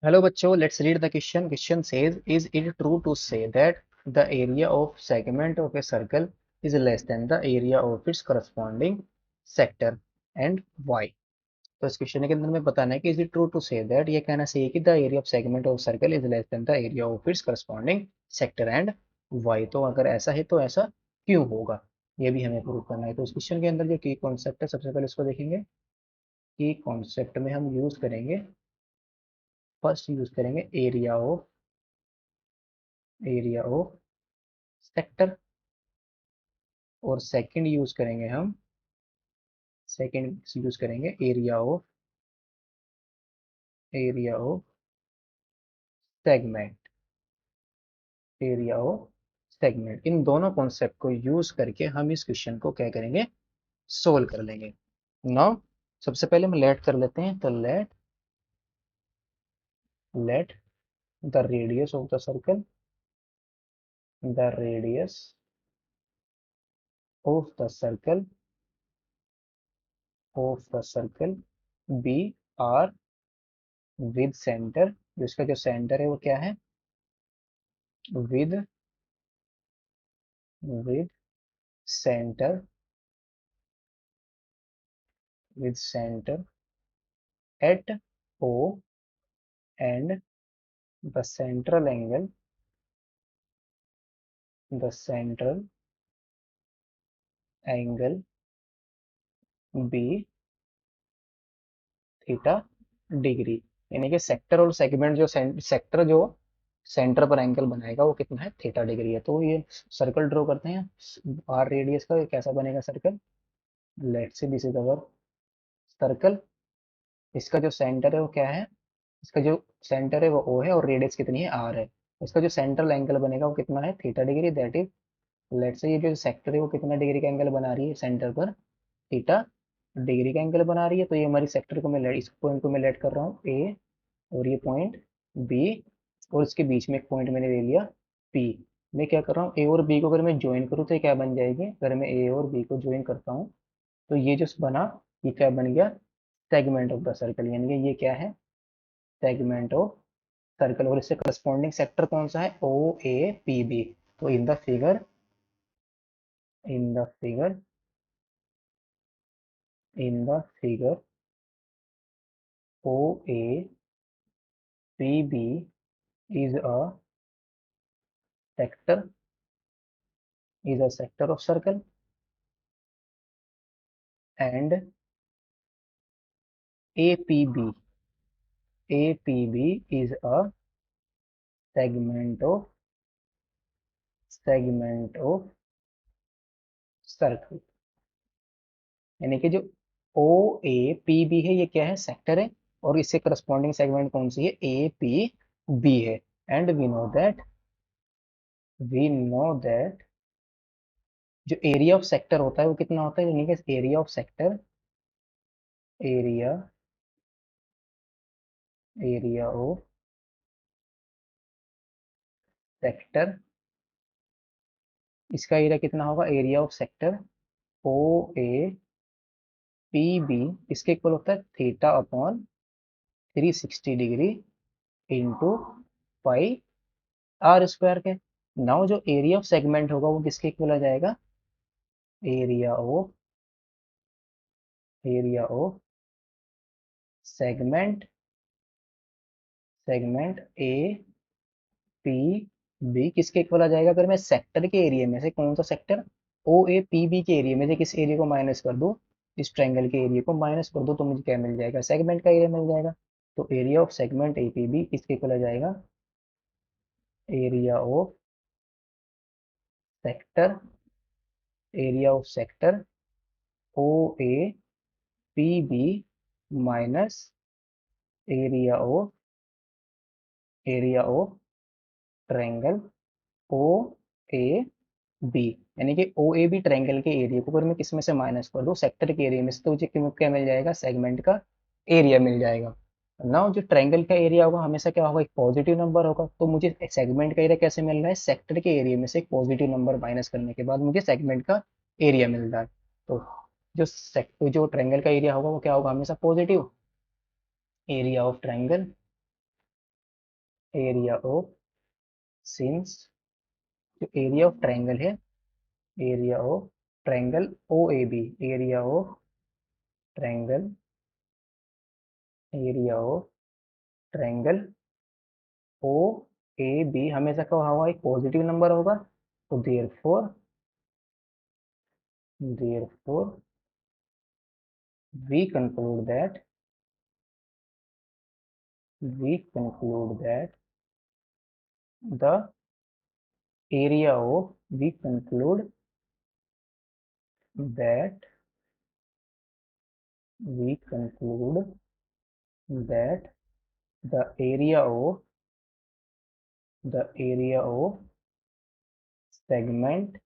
Hello बच्चों, let's read the question. Question says, is it true to say that the area of segment of a circle is less than the area of its corresponding sector and why? तो इस question के अंदर में बताना है कि is it true to say that ये कहना सही है कि the area of segment of circle is less than the area of its corresponding sector and why. तो अगर ऐसा है तो ऐसा क्यों होगा, ये भी हमें प्रूव करना है। तो इस क्वेश्चन के अंदर जो की कॉन्सेप्ट है, सबसे पहले इसको देखेंगे। की कॉन्सेप्ट में हम यूज करेंगे, फर्स्ट यूज करेंगे एरिया ऑफ सेक्टर, और सेकंड यूज करेंगे एरिया ऑफ सेगमेंट। इन दोनों कॉन्सेप्ट को यूज करके हम इस क्वेश्चन को क्या करेंगे, सोल्व कर लेंगे। नाउ सबसे पहले हम लेट कर लेते हैं। तो let the radius of the circle, the radius of the circle be r with centre. जिसका जो सेंटर है वो क्या है, with with centre at O, and the central angle the central angle be theta degree. यानी कि sector और segment जो सेक्टर जो सेंटर पर एंगल बनाएगा वो कितना है, थीटा डिग्री है। तो ये सर्कल ड्रॉ करते हैं आर रेडियस का। ये कैसा बनेगा circle, let's say this is our circle. इसका जो सेंटर है वो क्या है, इसका जो सेंटर है वो ओ है और रेडियस कितनी है, आर है। इसका जो सेंट्रल एंगल बनेगा वो कितना है, theta degree. That is, let's say ये जो सेक्टर है वो कितना डिग्री का एंगल बना रही है सेंटर पर, थीटा डिग्री का एंगल बना रही है। तो ये हमारी सेक्टर को मैं इस पॉइंट को मैं लेट कर रहा हूँ ए, और ये पॉइंट बी, और इसके बीच में एक पॉइंट मैंने ले लिया पी। मैं क्या कर रहा हूँ, ए और बी को अगर मैं ज्वाइन करूँ तो ये क्या बन जाएगी, अगर मैं ए और बी को ज्वाइन करता हूँ तो ये जो बना, ये क्या बन गया, सेगमेंट ऑफ द सर्कल। यानी कि ये क्या है, सेगमेंट ऑफ सर्कल। और इससे करस्पॉन्डिंग सेक्टर कौन सा है, ओ ए पी बी। तो in the figure in the figure O A P B is a sector of circle, and APB is a segment of circle। यानी कि जो ओ ए पी बी है ये क्या है, सेक्टर है, और इससे करस्पॉन्डिंग सेगमेंट कौन सी है, ए पी बी है। एंड वी नो दैट जो एरिया ऑफ सेक्टर होता है वो कितना होता है, यानी कि एरिया एरिया ऑफ सेक्टर, इसका एरिया कितना होगा, area of sector O A P B, इसके इक्वल होता है theta upon 360 degree into pi r square के। नाउ जो एरिया ऑफ सेगमेंट होगा वो किसके इक्वल आ जाएगा, area of area of segment segment A P B किसके इक्वल आ जाएगा, अगर मैं सेक्टर के एरिया में से, कौन सा sector, O A P B के एरिया में से किस एरिया को माइनस कर दो, इस ट्रायंगल के एरिया को माइनस कर दो, तो मुझे क्या मिल जाएगा, सेगमेंट का एरिया मिल जाएगा। तो area of segment A P B किसके इक्वल आ जाएगा, area of sector O A P B minus area of triangle O A B. यानी कि ओ ए बी ट्रायंगल के एरिया को अगर मैं किस में से माइनस कर दूं, सेक्टर के एरिया में से, तो मुझे क्या मिल जाएगा, सेगमेंट का एरिया मिल जाएगा। ना जो ट्रायंगल का एरिया होगा हमेशा क्या होगा, एक पॉजिटिव नंबर होगा। तो मुझे सेगमेंट का एरिया कैसे मिल रहा है, सेक्टर के एरिया में से एक पॉजिटिव नंबर माइनस करने के बाद मुझे सेगमेंट का एरिया मिल रहा है। तो जो ट्रायंगल का एरिया होगा वो क्या होगा, हमेशा positive. Area of triangle area of, since जो एरिया ऑफ ट्रायंगल है, area of triangle O A B, area of triangle, area of triangle O A B हमेशा क्या हुआ, एक पॉजिटिव नंबर होगा, तो therefore we conclude that we conclude that the area of we conclude that we conclude that the area of segment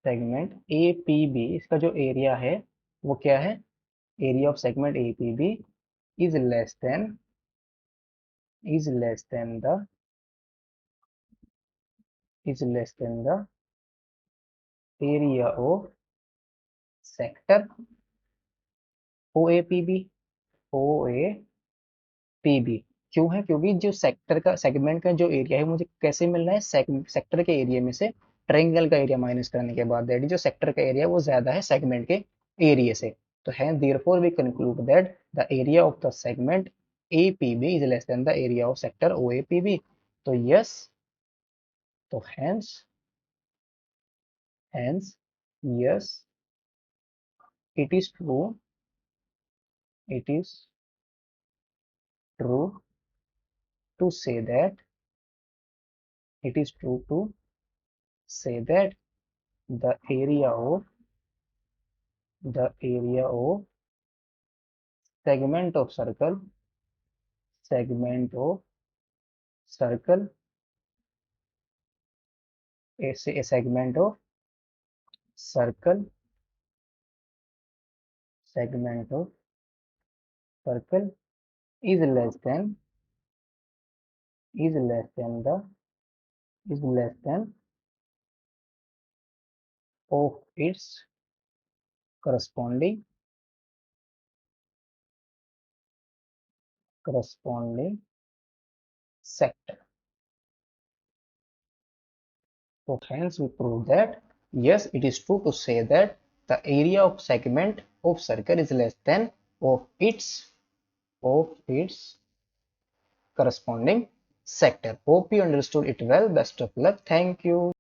segment APB, इसका जो area है वो क्या है, area of segment APB is less than is less than the is less than the area of sector OAPB OAPB। क्यों है, क्योंकि जो सेक्टर का सेगमेंट का जो एरिया है मुझे कैसे मिल रहा है, सेक्टर के एरिया में से ट्रायंगल का एरिया माइनस करने के बाद, दैट इज जो सेक्टर का एरिया वो ज्यादा है सेगमेंट के एरिया से। तो hence therefore we conclude that the area of the segment APB is less than the area of sector OAPB। तो यस, तो hence yes, it is true, it is true to say that, it is true to say that the area of segment of circle a segment of circle segment of circle is less than is less than the is less than of its corresponding sector। So hence we prove that yes, it is true to say that the area of segment of circle is less than of its corresponding sector। Hope you understood it well. Best of luck. Thank you.